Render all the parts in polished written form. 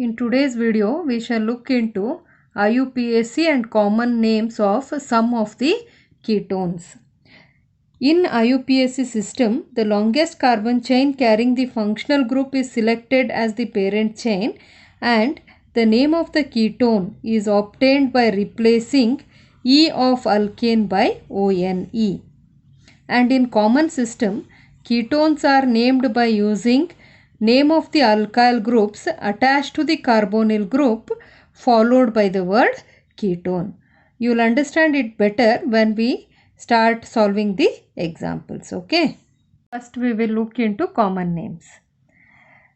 In today's video, we shall look into IUPAC and common names of some of the ketones. In IUPAC system, the longest carbon chain carrying the functional group is selected as the parent chain, and the name of the ketone is obtained by replacing E of alkane by ONE. And in common system, ketones are named by using name of the alkyl groups attached to the carbonyl group followed by the word ketone. You will understand it better when we start solving the examples. Okay. First we will look into common names.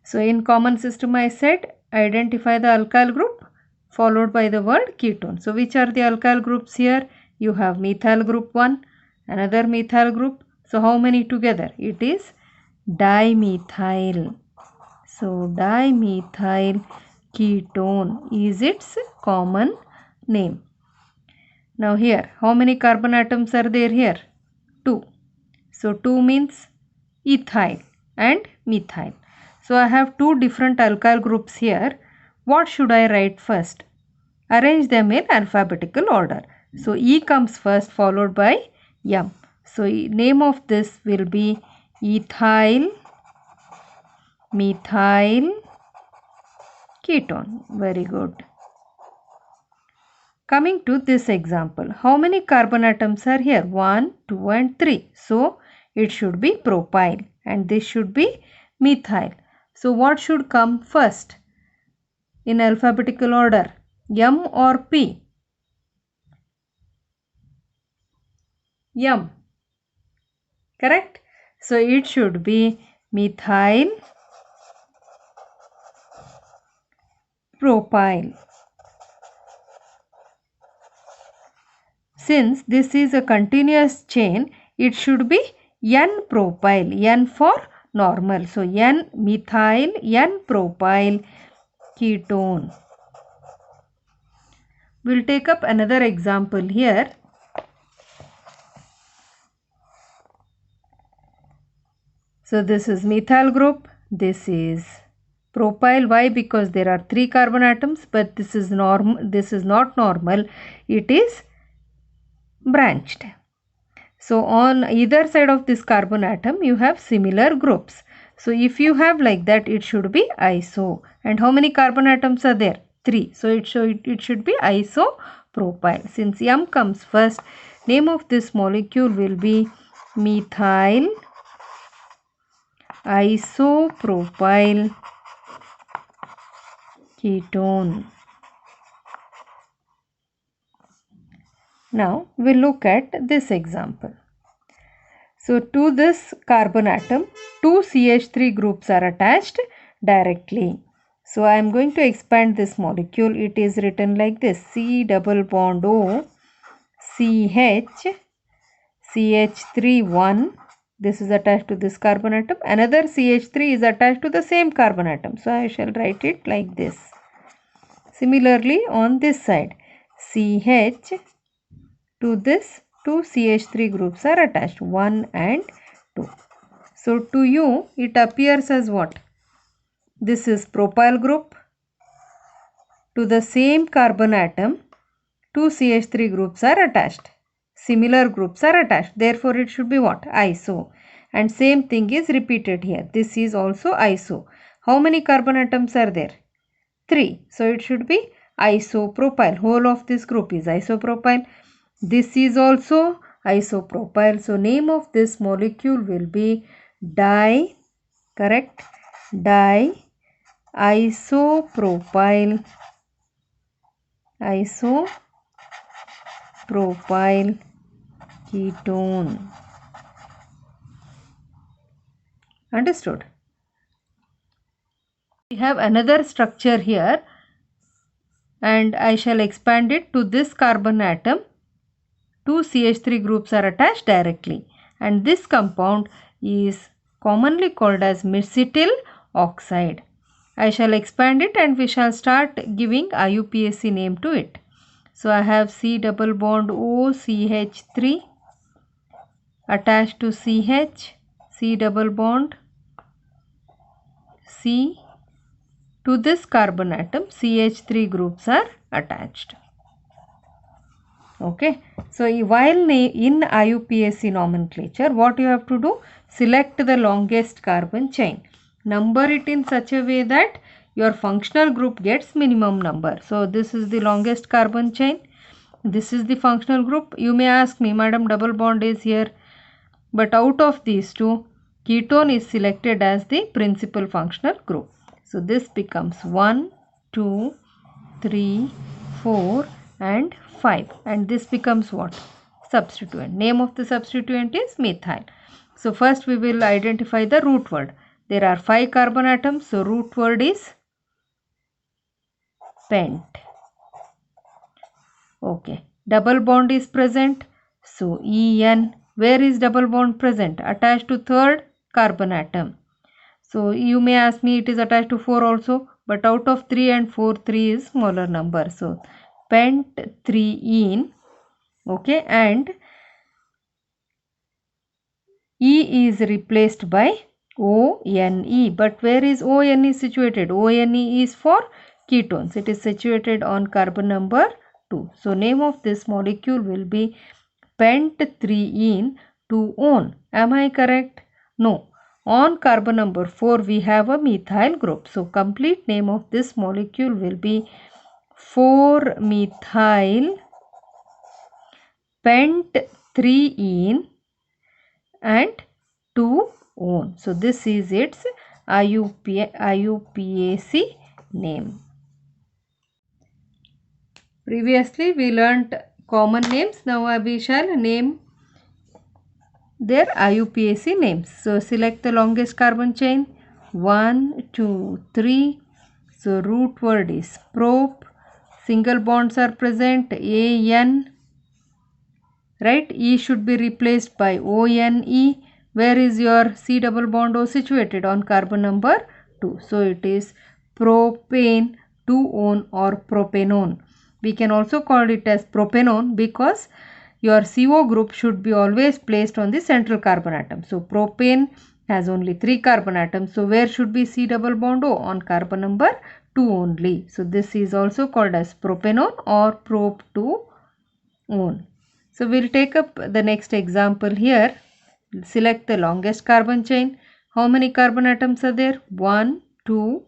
So in common system I said identify the alkyl group followed by the word ketone. So which are the alkyl groups here? You have methyl group 1, another methyl group. So how many together? It is dimethyl. So dimethyl ketone is its common name. Now here, how many carbon atoms are there here? 2. So 2 means ethyl and methyl. So I have two different alkyl groups here. What should I write first? Arrange them in alphabetical order. So E comes first followed by M. So name of this will be ethyl methyl ketone. Very good. Coming to this example, how many carbon atoms are here? 1, 2 and 3. So it should be propyl and this should be methyl. So what should come first in alphabetical order? M or P? M. Correct? So it should be methyl propyl. Since this is a continuous chain, it should be N-propyl, N for normal. So N-methyl, N-propyl ketone. We'll take up another example here. So this is methyl group, this is propyl. Why? Because there are 3 carbon atoms, but this is not normal, it is branched. So on either side of this carbon atom you have similar groups. So if you have like that, it should be iso. And how many carbon atoms are there? 3. So it should be isopropyl. Since M comes first, name of this molecule will be methyl isopropyl ketone. Now we'll look at this example. So to this carbon atom, 2 CH3 groups are attached directly. So I am going to expand this molecule. It is written like this: C double bond O, CH, CH3 1. This is attached to this carbon atom. Another CH3 is attached to the same carbon atom. So I shall write it like this. Similarly on this side, CH to this 2 CH3 groups are attached, 1 and 2. So to you it appears as what? This is propyl group. To the same carbon atom 2 CH3 groups are attached. Similar groups are attached. Therefore it should be what? Iso. And same thing is repeated here. This is also iso. How many carbon atoms are there? 3. So it should be isopropyl. Whole of this group is isopropyl. This is also isopropyl. So name of this molecule will be isopropyl ketone. Understood? We have another structure here and I shall expand it. To this carbon atom 2 CH3 groups are attached directly, and this compound is commonly called as methyl oxide. I shall expand it and we shall start giving IUPAC name to it. So I have C double bond O, CH3 attached to CH, C double bond C, to this carbon atom CH3 groups are attached. Okay, so while in IUPAC nomenclature, what you have to do? Select the longest carbon chain, number it in such a way that your functional group gets minimum number. So this is the longest carbon chain, this is the functional group. You may ask me, madam, double bond is here, but out of these two, ketone is selected as the principal functional group. So this becomes 1, 2, 3, 4 and 5, and this becomes what? Substituent. Name of the substituent is methyl. So first we will identify the root word. There are 5 carbon atoms, so root word is pent. Okay, double bond is present, so En. Where is double bond present? Attached to third carbon atom. So you may ask me, it is attached to 4 also, but out of 3 and 4, 3 is smaller number. So pent 3ene. Okay, and E is replaced by ONE. But where is ONE situated? ONE is for ketones. It is situated on carbon number 2. So name of this molecule will be pent 3ene 2-one. Am I correct? No. On carbon number 4 we have a methyl group. So complete name of this molecule will be 4-methyl pent 3ene and 2-one. So this is its IUPAC name. Previously we learnt common names. Now we shall name their IUPAC names. So select the longest carbon chain, 1, 2, 3. So root word is prop. Single bonds are present, AN. Right, E should be replaced by ONE. Where is your C double bond O situated? On carbon number 2. So it is propane 2-one or propanone. We can also call it as propanone because your CO group should be always placed on the central carbon atom. So propane has only 3 carbon atoms. So where should be C double bond O? On carbon number 2 only. So this is also called as propanone or prop 2-one. So we'll take up the next example here. Select the longest carbon chain. How many carbon atoms are there? 1, 2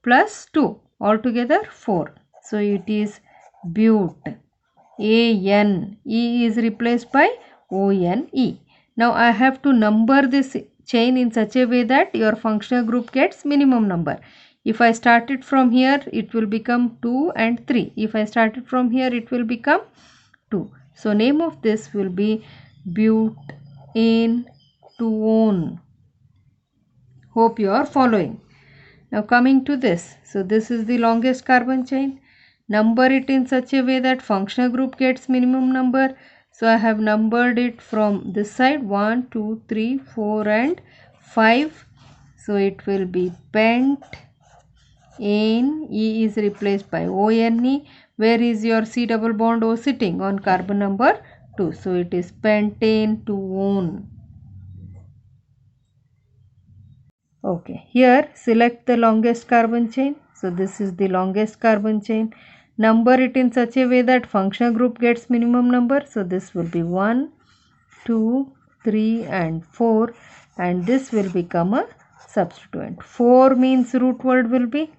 plus 2. Altogether 4. So it is bute. AN. E is replaced by ONE. Now I have to number this chain in such a way that your functional group gets minimum number. If I start it from here, it will become 2 and 3. If I start it from here, it will become 2. So name of this will be butane 2-one. Hope you are following. Now coming to this. So this is the longest carbon chain. Number it in such a way that functional group gets minimum number. So I have numbered it from this side 1, 2, 3, 4 and 5. So it will be pent. Ane. E is replaced by ONE. Where is your C double bond O sitting? On carbon number 2. So it is pentane 2-one. Okay, here select the longest carbon chain. So this is the longest carbon chain. Number it in such a way that functional group gets minimum number. So this will be 1, 2, 3 and 4, and this will become a substituent. 4 means root word will be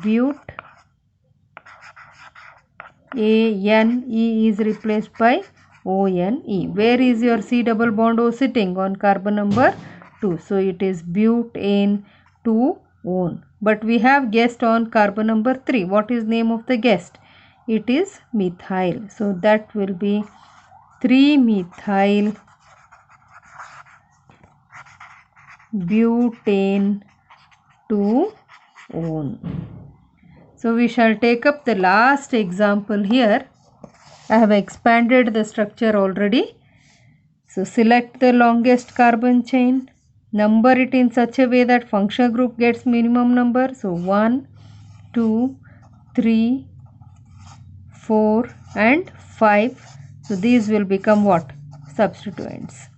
bute. ANE is replaced by ONE. Where is your C double bond O sitting? On carbon number 2. So it is butane 2-one. But we have guest on carbon number 3. What is name of the guest? It is methyl. So that will be 3-methyl butane 2-one. So we shall take up the last example here. I have expanded the structure already. So select the longest carbon chain. Number it in such a way that functional group gets minimum number. So 1, 2, 3, 4 and 5. So these will become what? Substituents.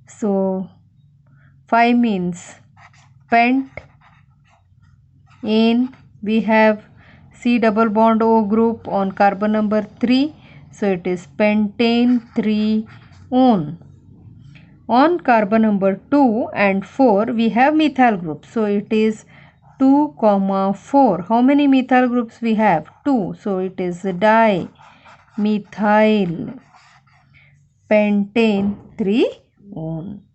So 5 means pent ane. We have C double bond O group on carbon number 3. So it is pentane 3-one. On carbon number 2 and 4 we have methyl group. So it is 2, 4. How many methyl groups we have? 2. So it is dimethyl pentane 3-one.